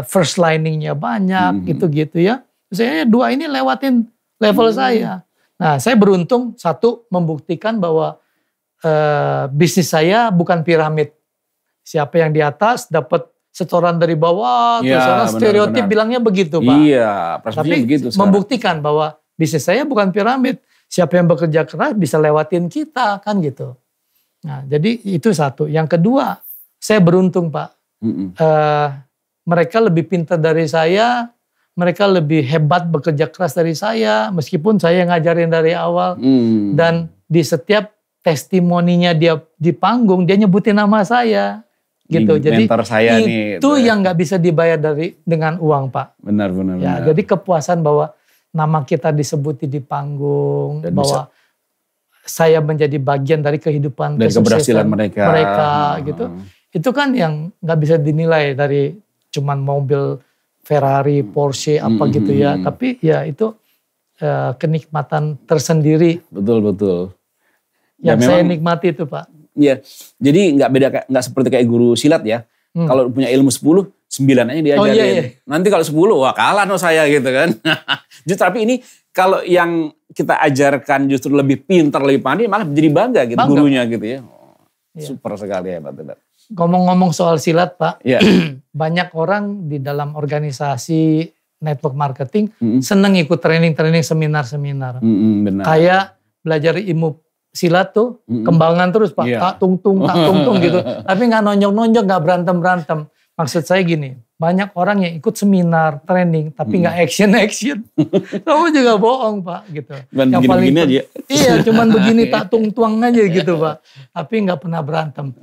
first liningnya banyak gitu-gitu ya. Saya 2 ini lewatin level saya. Nah saya beruntung, 1 membuktikan bahwa bisnis saya bukan piramid. Siapa yang di atas dapat setoran dari bawah, terus orang stereotip bilangnya begitu Pak. Iya, tapi begitu membuktikan bahwa bisnis saya bukan piramid. Siapa yang bekerja keras bisa lewatin kita kan gitu. Nah jadi itu 1. Yang kedua, saya beruntung Pak. Mereka lebih pintar dari saya, mereka lebih hebat bekerja keras dari saya, meskipun saya ngajarin dari awal. Dan di setiap testimoninya dia di panggung, dia nyebutin nama saya. Gitu. Jadi saya itu yang nggak bisa dibayar dengan uang Pak. Benar. Ya, jadi kepuasan bahwa nama kita disebut di panggung, dan bahwa saya menjadi bagian dari kehidupan dari keberhasilan mereka gitu. Itu kan yang nggak bisa dinilai dari cuman mobil Ferrari, Porsche apa gitu ya. Tapi ya itu kenikmatan tersendiri. Betul. Yang saya nikmati itu Pak. Iya, jadi nggak seperti kayak guru silat ya. Kalau punya ilmu 10, 9 aja diajarin. Oh, iya. Nanti kalau 10, wah kalah no saya gitu kan. Justru tapi ini kalau yang kita ajarkan justru lebih pintar, lebih pandai, malah jadi bangga gitu gurunya gitu ya. Super sekali hebat. Ngomong-ngomong soal silat Pak, banyak orang di dalam organisasi network marketing seneng ikut training, seminar. Benar. Kayak belajar ilmu silat tuh kembangan terus Pak, tak tungtung gitu. Tapi gak nonjok-nonjok, gak berantem-berantem. Maksud saya gini, banyak orang yang ikut seminar, training, tapi gak action. Kamu juga bohong Pak gitu. Yang paling aja. Iya, cuman begini tak tung-tuang aja gitu Pak. Tapi gak pernah berantem.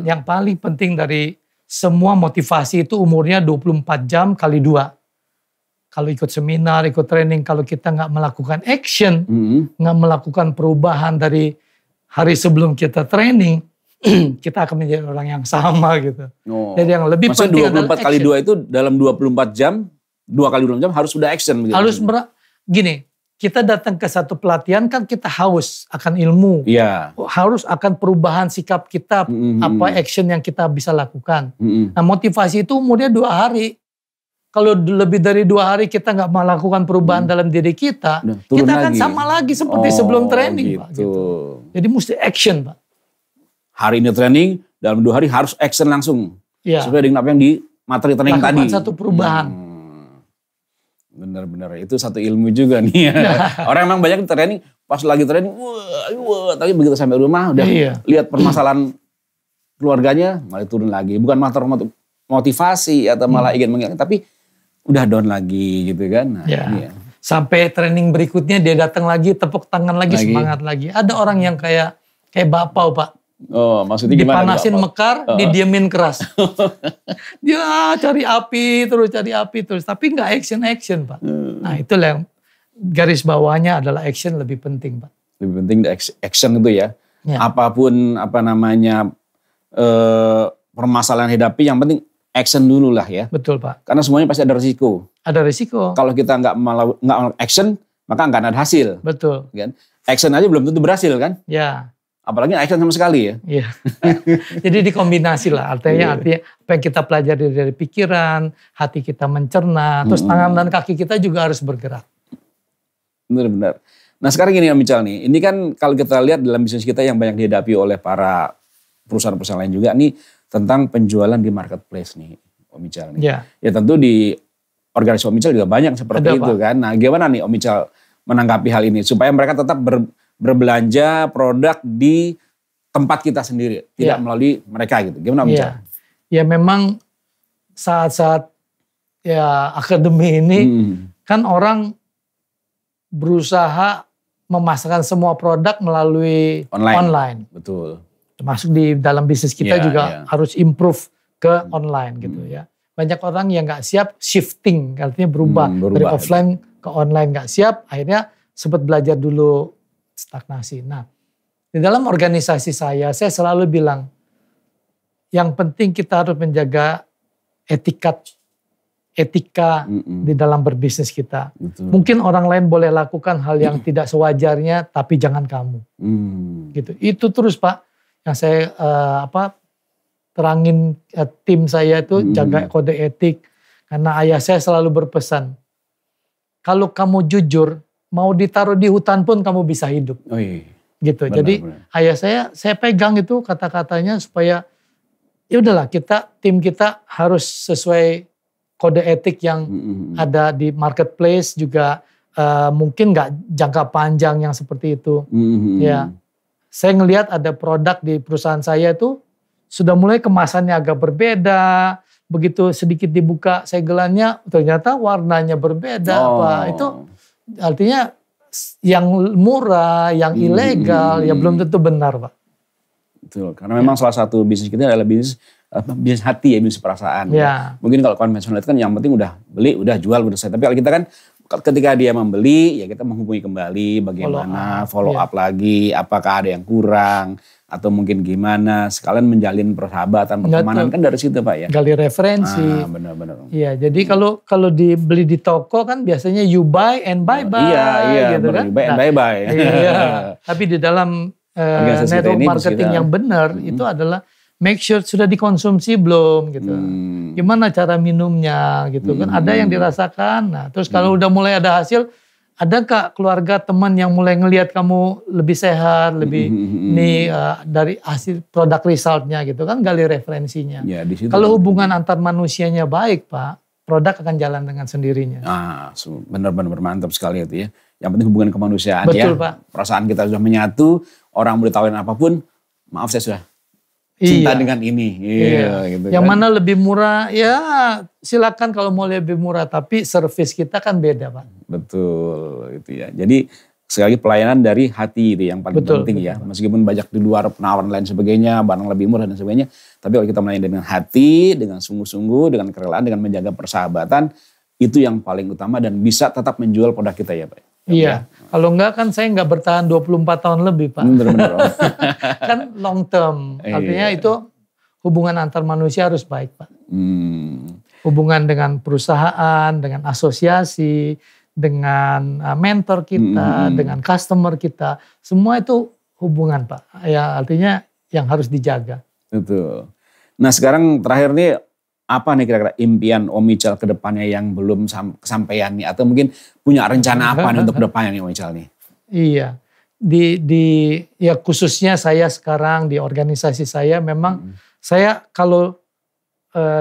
Yang paling penting dari semua motivasi itu umurnya 24 jam kali 2. Kalau ikut seminar, ikut training, kalau kita nggak melakukan action, nggak melakukan perubahan dari hari sebelum kita training, kita akan menjadi orang yang sama gitu. Oh. Jadi yang lebih penting adalah 24 kali 2 itu dalam 24 jam, 2 kali 24 jam harus sudah action. Begitu. Harus gini, kita datang ke satu pelatihan kan kita haus akan ilmu. Iya. Harus akan perubahan sikap kita, apa action yang kita bisa lakukan. Nah motivasi itu umurnya 2 hari. Kalau lebih dari 2 hari kita nggak melakukan perubahan dalam diri kita, kita akan sama lagi seperti sebelum training. Gitu. Pak. Gitu. Jadi mesti action Pak. Hari ini training, dalam 2 hari harus action langsung. Ya. Sesuai dengan apa yang di materi training tadi. Lakukan satu perubahan. Benar-benar itu satu ilmu juga nih. Orang emang banyak training, pas lagi training, wah, tapi begitu sampai rumah udah lihat permasalahan keluarganya malah turun lagi. Bukan masalah motivasi atau malah ingin menghilangkan, tapi udah down lagi gitu kan. Nah, iya. Sampai training berikutnya dia datang lagi, tepuk tangan lagi, semangat lagi. Ada orang yang kayak Bapau Pak. Oh, maksudnya gimana? Dipanasin mekar, didiemin keras. Dia cari api terus, tapi nggak action Pak. Nah itulah yang garis bawahnya adalah action lebih penting Pak. Lebih penting action itu ya. Apapun permasalahan hadapi, yang penting action dulu lah ya. Betul Pak. Karena semuanya pasti ada risiko. Ada risiko. Kalau kita nggak action, maka nggak ada hasil. Betul. Kan? Action aja belum tentu berhasil kan? Ya. Apalagi action sama sekali ya. Iya. Jadi dikombinasi lah. Artinya apa yang kita pelajari dari pikiran, hati kita mencerna, terus tangan dan kaki kita juga harus bergerak. Benar-benar. Nah sekarang gini Om Ical nih, ini kan kalau kita lihat dalam bisnis kita yang banyak dihadapi oleh para perusahaan-perusahaan lain juga nih tentang penjualan di marketplace nih Om Ical nih. Ya tentu di organisasi Om Ical juga banyak seperti itu kan. Nah gimana nih Om Ical menanggapi hal ini supaya mereka tetap berbelanja produk di tempat kita sendiri, tidak melalui mereka gitu. Gimana Om Ical? Ya memang saat-saat ya akademi ini kan orang berusaha memasarkan semua produk melalui online. Betul. Termasuk di dalam bisnis kita juga harus improve ke online gitu ya. Banyak orang yang nggak siap shifting, artinya berubah dari offline ke online, nggak siap, akhirnya sempat belajar dulu stagnasi. Nah, di dalam organisasi saya selalu bilang, yang penting kita harus menjaga etika di dalam berbisnis kita. Betul. Mungkin orang lain boleh lakukan hal yang tidak sewajarnya, tapi jangan kamu. Gitu. Itu terus Pak, yang saya terangin tim saya itu jaga kode etik. Karena ayah saya selalu berpesan, kalau kamu jujur, mau ditaruh di hutan pun kamu bisa hidup. Gitu. Benar, jadi ayah saya pegang itu kata-katanya supaya ya udahlah tim kita harus sesuai kode etik yang ada di marketplace juga, mungkin nggak jangka panjang yang seperti itu. Ya, saya ngelihat ada produk di perusahaan saya itu sudah mulai kemasannya agak berbeda. Begitu sedikit dibuka segelannya, ternyata warnanya berbeda. Itu artinya yang murah, yang ilegal, ya belum tentu benar Pak. Betul, karena memang salah satu bisnis kita adalah bisnis hati ya, bisnis perasaan. Mungkin kalau konvensional itu kan yang penting udah beli, udah jual, udah selesai. Tapi kalau kita kan ketika dia membeli, ya kita menghubungi kembali bagaimana, follow up lagi, apakah ada yang kurang, atau mungkin gimana, sekalian menjalin persahabatan, pertemanan kan dari situ Pak ya. Gali referensi. Benar-benar. Iya, jadi kalau dibeli di toko kan biasanya you buy and buy. Iya, gitu kan. You buy and buy. Iya. Tapi di dalam network marketing yang benar itu adalah make sure sudah dikonsumsi belum gitu. Gimana cara minumnya gitu kan. Ada yang dirasakan. Nah, terus kalau udah mulai ada hasil, ada nggak keluarga teman yang mulai ngelihat kamu lebih sehat, lebih dari hasil produk resultnya gitu kan, gali referensinya. Ya, kalau hubungan antar manusianya baik Pak, produk akan jalan dengan sendirinya. Benar-benar mantap sekali itu ya. Yang penting hubungan kemanusiaan. Betul, Pak. Perasaan kita sudah menyatu, orang boleh tawarin apapun, maaf saya sudah cinta dengan ini. Gitu yang kan. mana lebih murah, ya silakan kalau mau lebih murah, tapi service kita kan beda Pak. Betul, itu ya. Jadi sekali lagi pelayanan dari hati itu yang paling penting ya. Meskipun banyak di luar penawaran lain sebagainya, barang lebih murah dan sebagainya, tapi kalau kita melayani dengan hati, dengan sungguh-sungguh, dengan kerelaan, dengan menjaga persahabatan, itu yang paling utama dan bisa tetap menjual produk kita ya Pak. Iya, kalau enggak kan saya nggak bertahan 24 tahun lebih Pak. Bener-bener. Kan long term, artinya itu hubungan antar manusia harus baik Pak. Hubungan dengan perusahaan, dengan asosiasi, dengan mentor kita, dengan customer kita, semua itu hubungan Pak. Ya artinya yang harus dijaga. Betul. Nah sekarang terakhir nih, apa nih kira-kira impian Om Ical ke depannya yang belum kesampaian nih? Atau mungkin punya rencana apa nih untuk ke depannya nih Om Ical nih? Iya, ya khususnya saya sekarang di organisasi saya memang saya kalau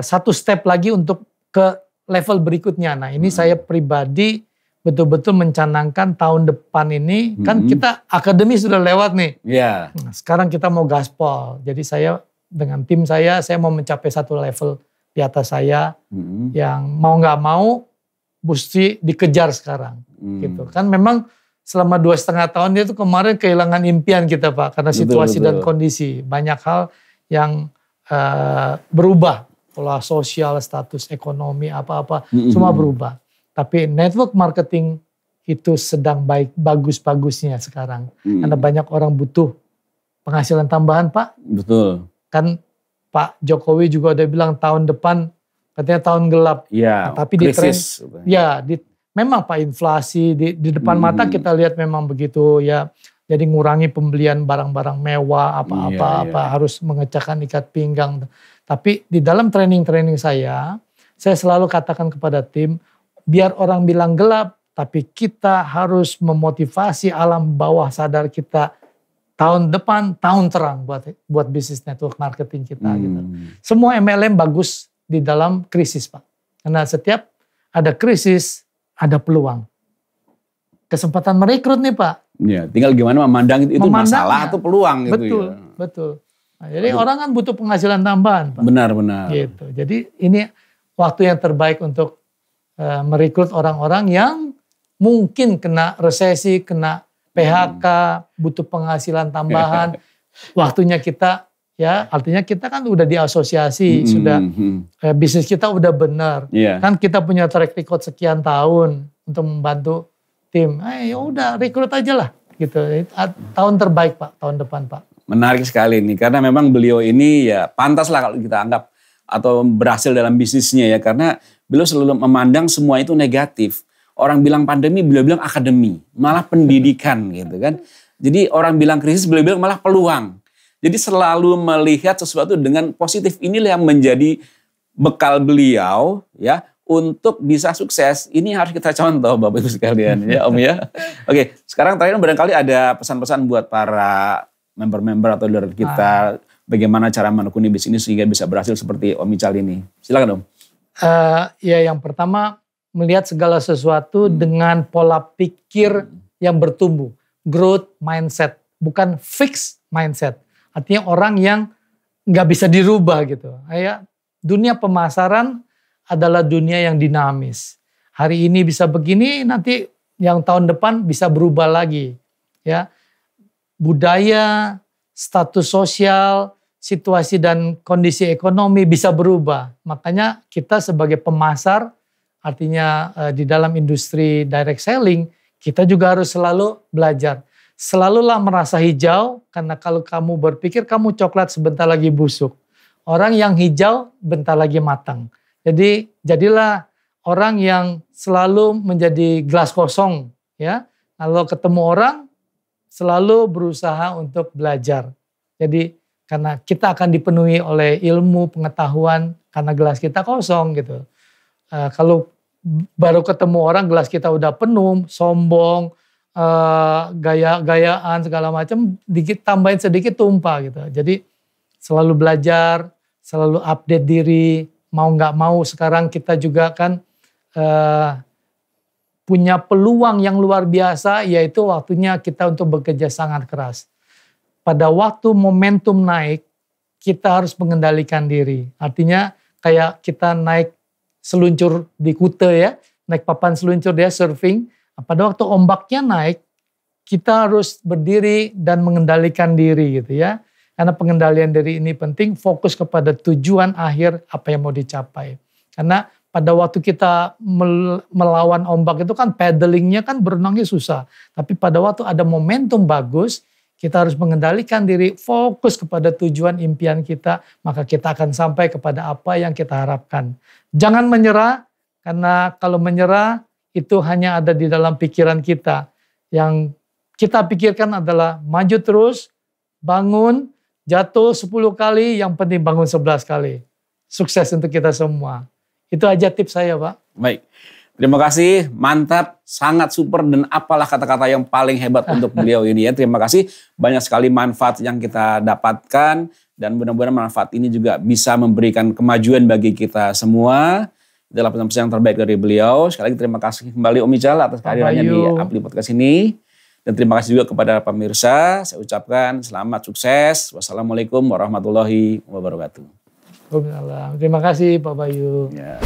satu step lagi untuk ke level berikutnya. Nah ini saya pribadi betul-betul mencanangkan tahun depan ini, kan kita akademi sudah lewat nih. Iya. Nah, sekarang kita mau gaspol. Jadi saya dengan tim saya mau mencapai satu level di atas saya yang mau nggak mau mesti dikejar sekarang. Gitu kan memang selama 2,5 tahun itu kemarin kehilangan impian kita Pak karena situasi dan kondisi. Banyak hal yang berubah, pola sosial, status ekonomi, apa-apa semua berubah. Tapi network marketing itu sedang bagus-bagusnya sekarang. Karena banyak orang butuh penghasilan tambahan Pak. Betul. Kan Pak Jokowi juga udah bilang tahun depan katanya tahun gelap. Iya, nah, tapi krisis. Memang Pak inflasi di depan mata kita lihat memang begitu ya. Jadi ngurangi pembelian barang-barang mewah apa-apa harus mengecahkan ikat pinggang. Tapi di dalam training saya selalu katakan kepada tim, biar orang bilang gelap, tapi kita harus memotivasi alam bawah sadar kita tahun depan tahun terang buat bisnis network marketing kita gitu. Semua MLM bagus di dalam krisis Pak. Karena setiap ada krisis ada peluang. Kesempatan merekrut nih Pak. Ya, tinggal gimana memandang itu masalah atau peluang gitu. Betul, ya. Betul. Nah, jadi orang kan butuh penghasilan tambahan Pak. Benar-benar. Gitu. Jadi ini waktu yang terbaik untuk merekrut orang-orang yang mungkin kena resesi, kena PHK, butuh penghasilan tambahan. Waktunya kita ya artinya kita kan udah di asosiasi, sudah bisnis kita udah benar. Kan kita punya track record sekian tahun untuk membantu tim. Ya udah rekrut aja lah gitu. Tahun terbaik Pak, tahun depan Pak. Menarik sekali nih karena memang beliau ini ya pantas lah kalau kita anggap atau berhasil dalam bisnisnya ya karena beliau selalu memandang semua itu negatif. Orang bilang pandemi, beliau bilang akademi, malah pendidikan gitu kan. Jadi orang bilang krisis, beliau bilang malah peluang. Jadi selalu melihat sesuatu dengan positif. Inilah yang menjadi bekal beliau ya untuk bisa sukses. Ini harus kita contoh Bapak Ibu sekalian ya Om ya. Oke, sekarang terakhir barangkali ada pesan-pesan buat para member-member atau leader kita. Bagaimana cara menekuni bisnis sehingga bisa berhasil seperti Om Ical ini. Silakan Om. Ya yang pertama, melihat segala sesuatu dengan pola pikir yang bertumbuh. Growth mindset, bukan fixed mindset. Artinya orang yang gak bisa dirubah gitu. Dunia pemasaran adalah dunia yang dinamis. Hari ini bisa begini, nanti yang tahun depan bisa berubah lagi. Ya, budaya, status sosial, situasi dan kondisi ekonomi bisa berubah. Makanya kita sebagai pemasar, artinya di dalam industri direct selling, kita juga harus selalu belajar. Selalulah merasa hijau, karena kalau kamu berpikir kamu coklat sebentar lagi busuk. Orang yang hijau bentar lagi matang. Jadi jadilah orang yang selalu menjadi gelas kosong. Ya, kalau ketemu orang selalu berusaha untuk belajar. Jadi karena kita akan dipenuhi oleh ilmu, pengetahuan, karena gelas kita kosong gitu. Kalau baru ketemu orang gelas kita udah penuh, sombong, gaya-gayaan segala macam, dikit tambahin sedikit tumpah gitu. Jadi selalu belajar, selalu update diri, mau nggak mau sekarang kita juga kan punya peluang yang luar biasa, yaitu waktunya kita untuk bekerja sangat keras. Pada waktu momentum naik, kita harus mengendalikan diri. Artinya kayak kita naik seluncur di Kute ya, naik papan seluncur dia surfing. Pada waktu ombaknya naik, kita harus berdiri dan mengendalikan diri gitu ya. Karena pengendalian diri ini penting, fokus kepada tujuan akhir apa yang mau dicapai. Karena pada waktu kita melawan ombak itu kan paddlingnya kan berenangnya susah. Tapi pada waktu ada momentum bagus, kita harus mengendalikan diri, fokus kepada tujuan impian kita, maka kita akan sampai kepada apa yang kita harapkan. Jangan menyerah, karena kalau menyerah itu hanya ada di dalam pikiran kita. Yang kita pikirkan adalah maju terus, bangun, jatuh 10 kali, yang penting bangun 11 kali. Sukses untuk kita semua. Itu aja tips saya, Pak. Baik. Terima kasih, mantap, sangat super, dan apalah kata-kata yang paling hebat untuk beliau ini ya. Terima kasih, banyak sekali manfaat yang kita dapatkan, dan mudah-mudahan manfaat ini juga bisa memberikan kemajuan bagi kita semua. Itulah pesan-pesan yang terbaik dari beliau. Sekali lagi terima kasih kembali Om Ical atas kehadirannya di Apli Podcast ini. Dan terima kasih juga kepada pemirsa, saya ucapkan selamat sukses. Wassalamualaikum warahmatullahi wabarakatuh. Terima kasih Pak Bayu. Ya.